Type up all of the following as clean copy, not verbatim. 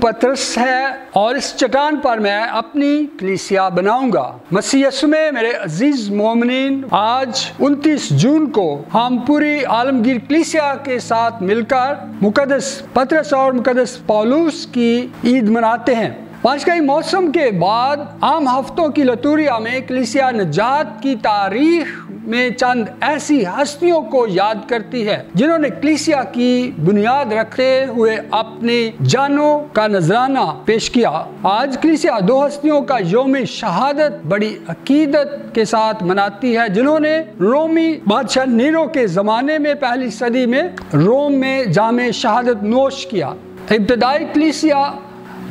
پطرس ہے اور اس چٹان پر میں اپنی کلیسیا بناؤں گا۔ مسیح یسوع میں میرے عزیز مومنین، آج 29 جون کو ہم پوری عالمگیر کلیسیا کے ساتھ مل کر مقدس پطرس اور مقدس پولس کی عید مناتے ہیں۔ پانچکائی موسم کے بعد عام ہفتوں کی لطوریا میں کلیسیا نجات کی تاریخ میں چند ایسی ہستیوں کو یاد کرتی ہے جنہوں نے کلیسیا کی بنیاد رکھتے ہوئے اپنی جانوں کا نذرانہ پیش کیا۔ آج کلیسیا دو ہستیوں کا یوم شہادت بڑی عقیدت کے ساتھ مناتی ہے جنہوں نے رومی بادشاہ نیرو کے زمانے میں پہلی صدی میں روم میں جام شہادت نوش کیا۔ ابتدائی کلیسیا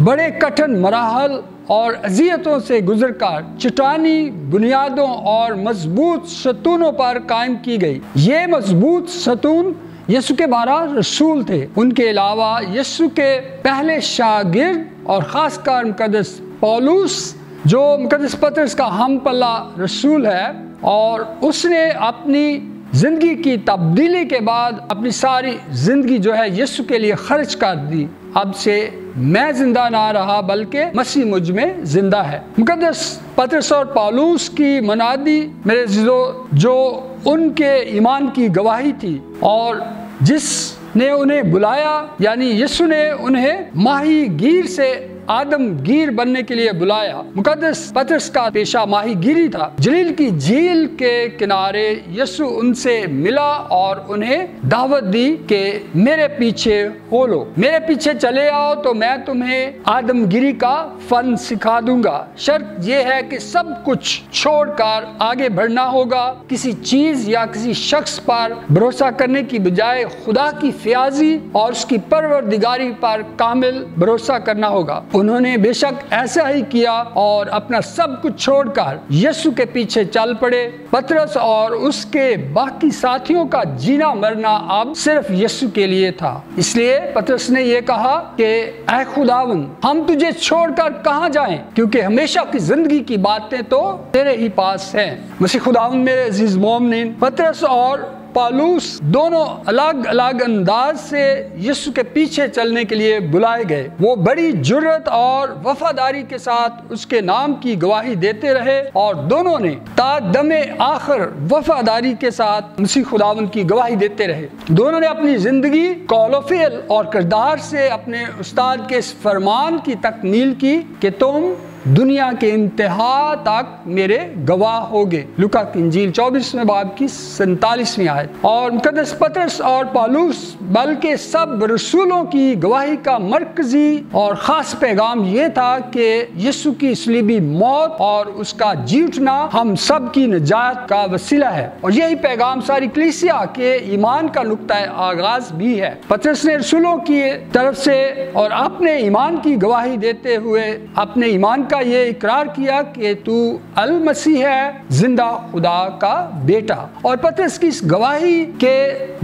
بڑے کٹھن مراحل اور اذیتوں سے گزر کر چٹانی بنیادوں اور مضبوط ستونوں پر قائم کی گئی۔ یہ مضبوط ستون یسوع کے 12 رسول تھے۔ ان کے علاوہ یسوع کے پہلے شاگرد اور خاص کر مقدس پولس جو مقدس پطرس کا ہم پلہ رسول ہے، اور اس نے اپنی زندگی کی تبدیلی کے بعد اپنی ساری زندگی جو ہے یسوع کے لیے خرچ کر دی۔ اب سے میں زندہ نہ رہا بلکہ مسیح مجھ میں زندہ ہے۔ مقدس پطرس اور پولس کی منادی میرے عزیزو جو ان کے ایمان کی گواہی تھی اور جس نے انہیں بلایا، یعنی یسوع نے انہیں ماہی گیر سے آدم گیر بننے کے لیے بلایا۔ مقدس پطرس کا پیشہ ماہی گیری تھا۔ جلیل کی جھیل کے کنارے یسوع ان سے ملا اور انہیں دعوت دی کہ میرے پیچھے ہو لو، میرے پیچھے چلے آؤ تو میں تمہیں آدم گیری کا فن سکھا دوں گا۔ شرط یہ ہے کہ سب کچھ چھوڑ کر آگے بڑھنا ہوگا۔ کسی چیز یا کسی شخص پر بھروسہ کرنے کی بجائے خدا کی فیاضی اور اس کی پروردگاری پر کامل بھروسہ کرنا ہوگا۔ انہوں نے بے شک ایسا ہی کیا اور اپنا سب کچھ چھوڑ کر یسوع کے پیچھے چل پڑے۔ پطرس اور اس کے باقی ساتھیوں کا جینا مرنا اب صرف یسوع کے لیے تھا۔ اس لیے پطرس نے یہ کہا کہ اے خداوند، ہم تجھے چھوڑ کر کہاں جائیں، کیونکہ ہمیشہ کی زندگی کی باتیں تو تیرے ہی پاس ہیں۔ مسیح خداوند میرے عزیز مومنین، پطرس اور پولس دونوں الگ الگ انداز سے یسوع کے پیچھے چلنے کے لیے بلائے گئے۔ وہ بڑی جرات اور وفاداری کے ساتھ اس کے نام کی گواہی دیتے رہے اور دونوں نے تا دم آخر وفاداری کے ساتھ مسیح خداوند کی گواہی دیتے رہے۔ دونوں نے اپنی زندگی قول و فعل اور کردار سے اپنے استاد کے اس فرمان کی تکمیل کی کہ تم دنیا کے انتہا تک میرے گواہ ہوگے۔ لوکا کی انجیل 24ویں باب کی 47ویں آیت۔ اور مقدس پطرس اور پولس بلکہ سب رسولوں کی گواہی کا مرکزی اور خاص پیغام یہ تھا کہ یسوع کی صلیبی موت اور اس کا جی اٹھنا ہم سب کی نجات کا وسیلہ ہے، اور یہی پیغام ساری کلیسیا کے ایمان کا نقطہ آغاز بھی ہے۔ پطرس نے رسولوں کی طرف سے اور اپنے ایمان کی گواہی دیتے ہوئے اپنے ایمان کا یہ اقرار کیا کہ تو المسیح ہے، زندہ خدا کا بیٹا۔ اور پطرس کی اس گواہی کے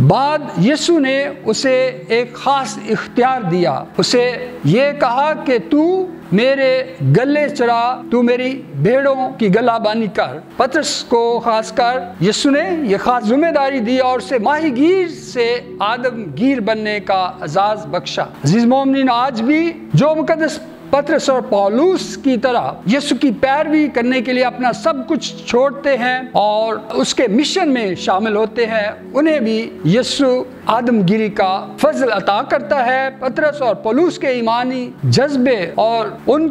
بعد یسوع نے اسے ایک خاص اختیار دیا۔ اسے یہ کہا کہ تو میرے گلے چڑھا، تو میری بھیڑوں کی گلہ بانی کر۔ پطرس کو خاص کر یسوع نے یہ خاص ذمہ داری دی اور اسے ماہی گیر سے آدم گیر بننے کا اعزاز بخشا۔ عزیز مومنین، آج بھی جو مقدس پطرس اور پولس کی طرح یسوع کی پیروی کرنے کے لیے اپنا سب کچھ چھوڑتے ہیں اور اس کے مشن میں شامل ہوتے ہیں، انہیں بھی یسوع آدم گیری کا فضل عطا کرتا ہے۔ پطرس اور پولس کے ایمانی جذبے اور ان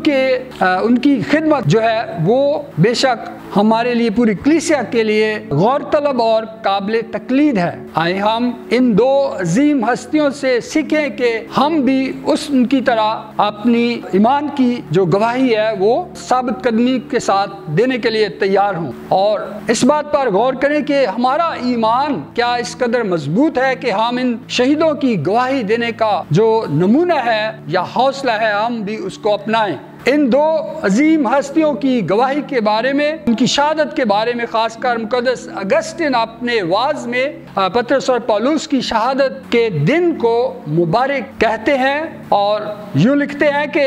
کی خدمت جو ہے وہ بے شک ہمارے لیے، پوری کلیسیا کے لیے غور طلب اور قابل تقلید ہے۔ آئے ہم ان دو عظیم ہستیوں سے سیکھیں کہ ہم بھی ان کی طرح اپنی ایمان کی جو گواہی ہے وہ ثابت قدمی کے ساتھ دینے کے لیے تیار ہوں، اور اس بات پر غور کریں کہ ہمارا ایمان کیا اس قدر مضبوط ہے کہ ہم ان شہیدوں کی گواہی دینے کا جو نمونہ ہے یا حوصلہ ہے ہم بھی اس کو اپنائیں۔ ان دو عظیم ہستیوں کی گواہی کے بارے میں، ان کی شہادت کے بارے میں خاص کر مقدس اگسٹن اپنے وعظ میں پطرس اور پولس کی شہادت کے دن کو مبارک کہتے ہیں اور یوں لکھتے ہیں کہ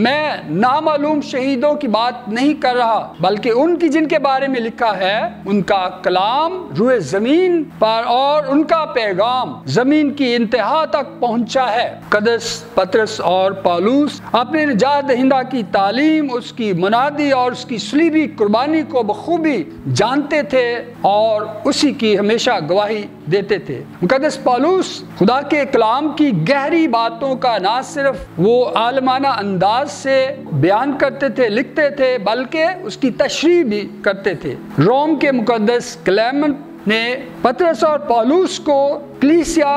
میں نامعلوم شہیدوں کی بات نہیں کر رہا بلکہ ان کی جن کے بارے میں لکھا ہے ان کا کلام روئے زمین پر اور ان کا پیغام زمین کی انتہا تک پہنچا ہے۔ قدس پطرس اور پالوس اپنے نجات دہندہ کی تعلیم، اس کی منادی اور اس کی صلیبی قربانی کو بخوبی جانتے تھے اور اسی کی ہمیشہ گواہی دیتے تھے۔ مقدس پالوس خدا کے کلام کی گہری باتوں کا نہ صرف وہ عالمانہ انداز سے بیان کرتے تھے، لکھتے تھے، بلکہ اس کی تشریح بھی کرتے تھے۔ روم کے مقدس کلیمنٹ نے پطرس اور پالوس کو کلیسیا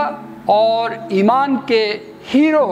اور ایمان کے ہیرو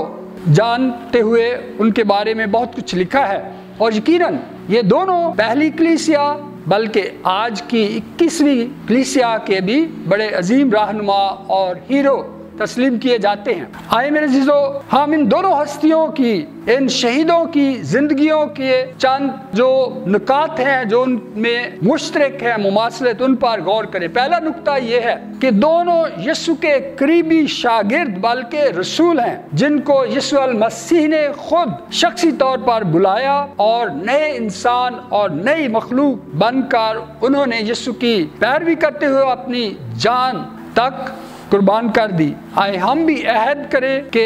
جانتے ہوئے ان کے بارے میں بہت کچھ لکھا ہے، اور یقیناً یہ دونوں پہلی کلیسیا بلکہ آج کی 21ویں کلیسیا کے بھی بڑے عظیم رہنما اور ہیرو تسلیم کیے جاتے ہیں۔ آئے میرے عزیزو، ہم ان دونوں ہستیوں کی، ان شہیدوں کی زندگیوں کے چند جو نکات ہیں جو ان میں مشترک ہیں، مماثلت، ان پر غور کریں۔ پہلا نکتہ یہ ہے کہ دونوں یسوع کے قریبی شاگرد بلکہ رسول ہیں، جن کو یسوع المسیح نے خود شخصی طور پر بلایا اور نئے انسان اور نئی مخلوق بن کر انہوں نے یسوع کی پیروی کرتے ہوئے اپنی جان تک قربان کر دی۔ آئے ہم بھی عہد کریں کہ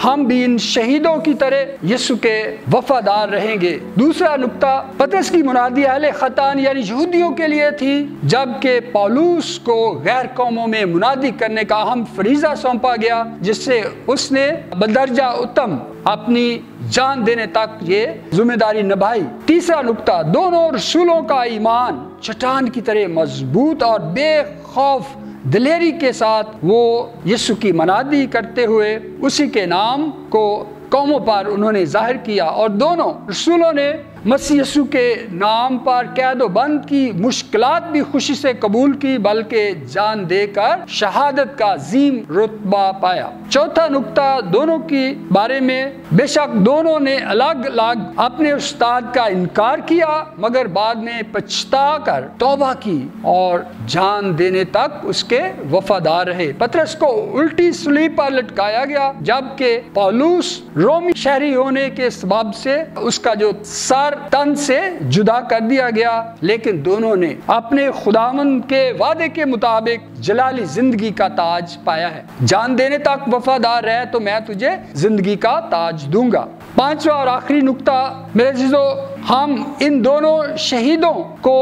ہم بھی ان شہیدوں کی طرح یسوع کے وفادار رہیں گے۔ دوسرا نکتہ، پطرس کی منادی اہل خطان یعنی یہودیوں کے لیے تھی، جبکہ پالوس کو غیر قوموں میں منادی کرنے کا اہم فریضہ سونپا گیا، جس سے اس نے بدرجہ اتم اپنی جان دینے تک یہ ذمہ داری نبھائی۔ تیسرا نکتہ، دونوں رسولوں کا ایمان چٹان کی طرح مضبوط اور بے خوف دلیری کے ساتھ وہ یسوع کی منادی کرتے ہوئے اسی کے نام کو قوموں پر انہوں نے ظاہر کیا، اور دونوں رسولوں نے مسیح یسوع کے نام پر قید و بند کی مشکلات بھی خوشی سے قبول کی، بلکہ جان دے کر شہادت کا عظیم رتبہ پایا۔ چوتھا نکتہ، دونوں کی بارے میں بے شک دونوں نے الگ الگ اپنے استاد کا انکار کیا، مگر بعد میں پچھتا کر توبہ کی اور جان دینے تک اس کے وفادار رہے۔ پطرس کو الٹی صلیب پر لٹکایا گیا، جبکہ پالوس رومی شہری ہونے کے سبب سے اس کا جو سر تن سے جدا کر دیا گیا، لیکن دونوں نے اپنے خداوند کے وعدے کے مطابق جلالی زندگی کا تاج پایا ہے۔ جان دینے تک وفادار رہ تو میں تجھے زندگی کا تاج دوں گا۔ پانچواں اور آخری نکتہ میرے عزیزو، ہم ان دونوں شہیدوں کو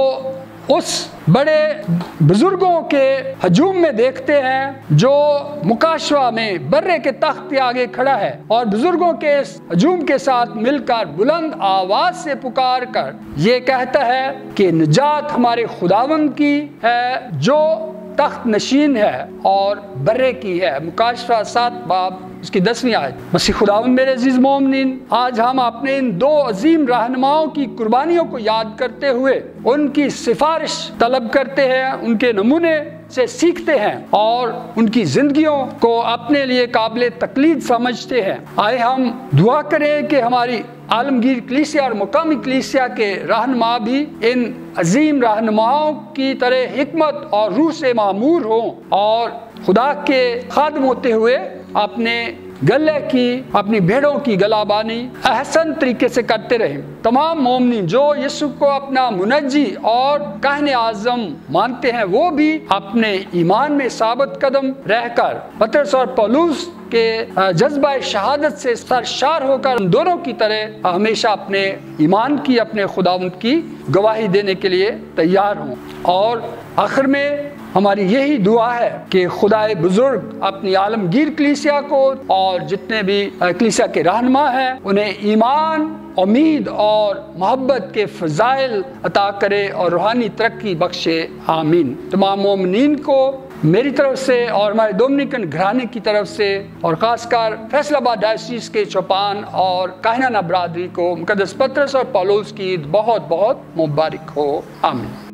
اس بڑے بزرگوں کے ہجوم میں دیکھتے ہیں جو مکاشفہ میں برے کے تخت کے آگے کھڑا ہے اور بزرگوں کے اس ہجوم کے ساتھ مل کر بلند آواز سے پکار کر یہ کہتا ہے کہ نجات ہمارے خداوند کی ہے جو تخت نشین ہے اور برے کی ہے۔ مکاشفہ 7 باب اس کی 10ویں آیت۔ مسیح خداوند میرے عزیز مومنین، آج ہم اپنے ان دو عظیم رہنماؤں کی قربانیوں کو یاد کرتے ہوئے ان کی سفارش طلب کرتے ہیں، ان کے نمونے سے سیکھتے ہیں اور ان کی زندگیوں کو اپنے لیے قابل تقلید سمجھتے ہیں۔ آئے ہم دعا کریں کہ ہماری عالمگیر کلیسیا اور مقامی کلیسیا کے رہنما بھی ان عظیم رہنماؤں کی طرح حکمت اور روح سے معمور ہوں اور خدا کے خادم ہوتے ہوئے اپنے گلے کی، اپنی بھیڑوں کی گلابانی احسن طریقے سے کرتے رہیں۔ تمام مومنین جو یسوع کو اپنا منجی اور کاہن اعظم مانتے ہیں، وہ بھی اپنے ایمان میں ثابت قدم رہ کر پطرس اور پولس کے جذبہ شہادت سے سرشار ہو کر ان دونوں کی طرح ہمیشہ اپنے ایمان کی، اپنے خداوند کی گواہی دینے کے لیے تیار ہوں۔ اور آخر میں ہماری یہی دعا ہے کہ خدائے بزرگ اپنی عالمگیر کلیسیا کو اور جتنے بھی کلیسیا کے رہنما ہیں انہیں ایمان، امید اور محبت کے فضائل عطا کرے اور روحانی ترقی بخشے، آمین۔ تمام مومنین کو میری طرف سے اور ہمارے ڈومنیکن گھرانے کی طرف سے اور خاص کر فیصل آباد ڈائسیس کے چوپان اور کاہنانہ برادری کو مقدس پطرس اور پولس کی عید بہت بہت مبارک ہو، آمین۔